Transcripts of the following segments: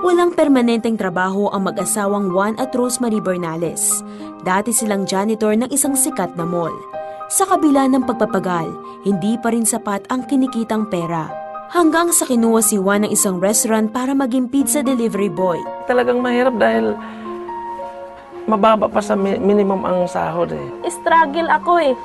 Walang permanenteng trabaho ang mag-asawang Juan at Rosemary Bernales. Dati silang janitor ng isang sikat na mall. Sa kabila ng pagpapagal, hindi pa rin sapat ang kinikitang pera. Hanggang sa kinuha si Juan ng isang restaurant para maging pizza delivery boy. Talagang mahirap dahil mababa pa sa minimum ang sahod eh. Struggle ako eh.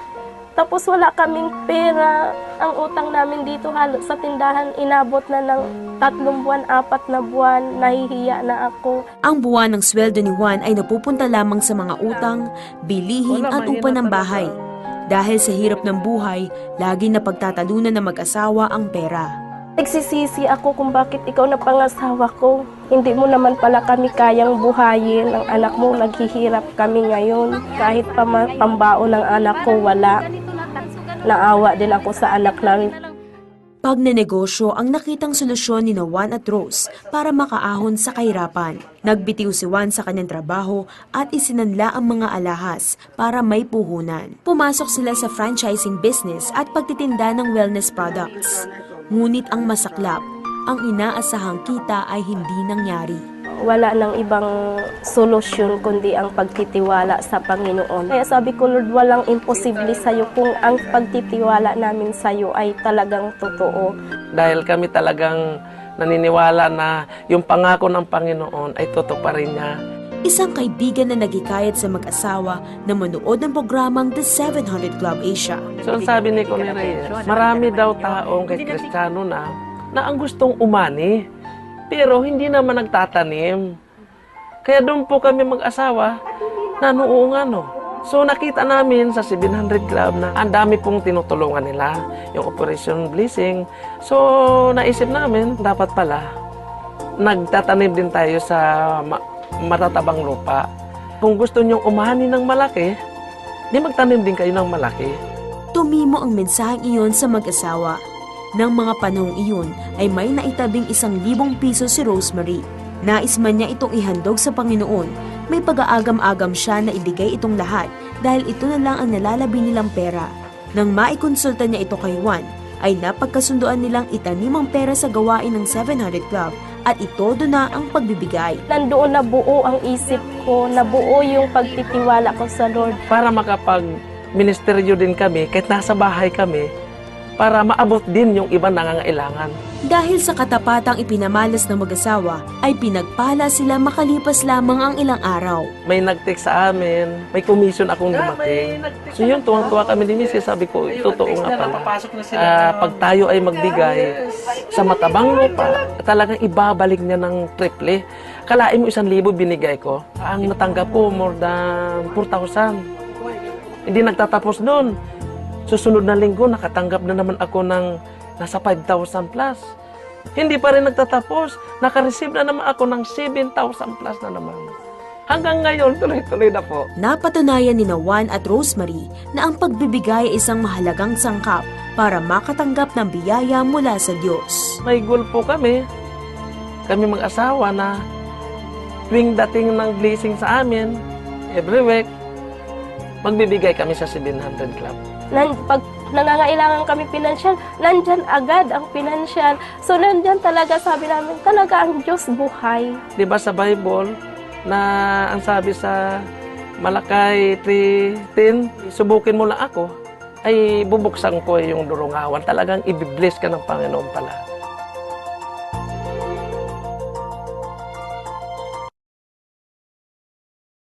Tapos wala kaming pera. Ang utang namin dito halos sa tindahan inabot na ng 3 buwan, 4 na buwan. Nahihiya na ako. Ang buwan ng sweldo ni Juan ay napupunta lamang sa mga utang, bilihin at upa ng bahay. Dahil sa hirap ng buhay, lagi na pagtatalunan ng mag-asawa ang pera. Nagsisisi ako kung bakit ikaw na pangasawa ko. Hindi mo naman pala kami kayang buhayin. Ang anak mo, naghihirap kami ngayon. Kahit pambaon ng anak ko, wala. Naawa din ako sa anak namin. Pagnenegosyo ang nakitang solusyon ni Juan at Rose para makaahon sa kahirapan. Nagbitiw si Juan sa kanyang trabaho at isinanla ang mga alahas para may puhunan. Pumasok sila sa franchising business at pagtitinda ng wellness products. Ngunit ang masaklap, ang inaasahang kita ay hindi nangyari. Wala nang ibang solusyon kundi ang pagtitiwala sa Panginoon. Kaya sabi ko, Lord, walang imposible sa'yo kung ang pagtitiwala namin sa'yo ay talagang totoo. Dahil kami talagang naniniwala na yung pangako ng Panginoon ay totoo pa rin niya. Isang kaibigan na nagikayat sa mag-asawa na manood ng programang The 700 Club Asia. So sabi ni Connie Reyes, marami daw taong kay Kristiyano na ang gustong umani, pero hindi naman nagtatanim. Kaya doon po kami mag-asawa na noong So nakita namin sa 700 Club na ang dami pong tinutulungan nila, yung Operation Blessing. So naisip namin, dapat pala nagtatanim din tayo sa matatabang lupa. Kung gusto nyong umani ng malaki, di magtanim din kayo ng malaki. Tumimo ang mensaheng iyon sa mag-asawa. Nang mga panahong iyon ay may naitabing 1,000 piso si Rosemary. Nais man niya itong ihandog sa Panginoon, may pag-aagam-agam siya na ibigay itong lahat dahil ito na lang ang nalalabi nilang pera. Nang maikonsulta niya ito kay Juan, ay napagkasunduan nilang itanim ang pera sa gawain ng 700 Club at itodo na ang pagbibigay. Nandoon na buo ang isip ko, nabuo yung pagtitiwala ko sa Lord. Para makapag-ministeryo din kami, kahit nasa bahay kami, para maabot din yung ibang nangangailangan. Dahil sa katapatang ipinamalas ng mag-asawa, ay pinagpala sila makalipas lamang ang ilang araw. May nag-text sa amin, may commission akong dumating. So yun, tuwang-tuwa kami din siya. Sabi ko, totoo nga pala. Pag tayo ay magbigay sa matabang lupa, talagang ibabalik niya ng triple. Kalain mo 1,000 binigay ko. Ang natanggap ko, more than 4,000. Hindi nagtatapos doon. Susunod na linggo, nakatanggap na naman ako ng nasa 5,000 plus. Hindi pa rin nagtatapos. Nakareceive na naman ako ng 7,000 plus na naman. Hanggang ngayon, tuloy-tuloy na po. Napatunayan ni Juan at Rosemary na ang pagbibigay ay isang mahalagang sangkap para makatanggap ng biyaya mula sa Diyos. May goal po kami mag-asawa na tuwing dating ng blessing sa amin, every week, magbibigay kami sa 700 Club. Pag nangangailangan kami pinansyal, nandyan agad ang pinansyal. So nandyan talaga, sabi namin, talaga ang Diyos buhay. Diba sa Bible, na ang sabi sa Malakay 3:10, subukin mo lang ako, ay bubuksan ko yung durungawan. Talagang ibibless ka ng Panginoon pala.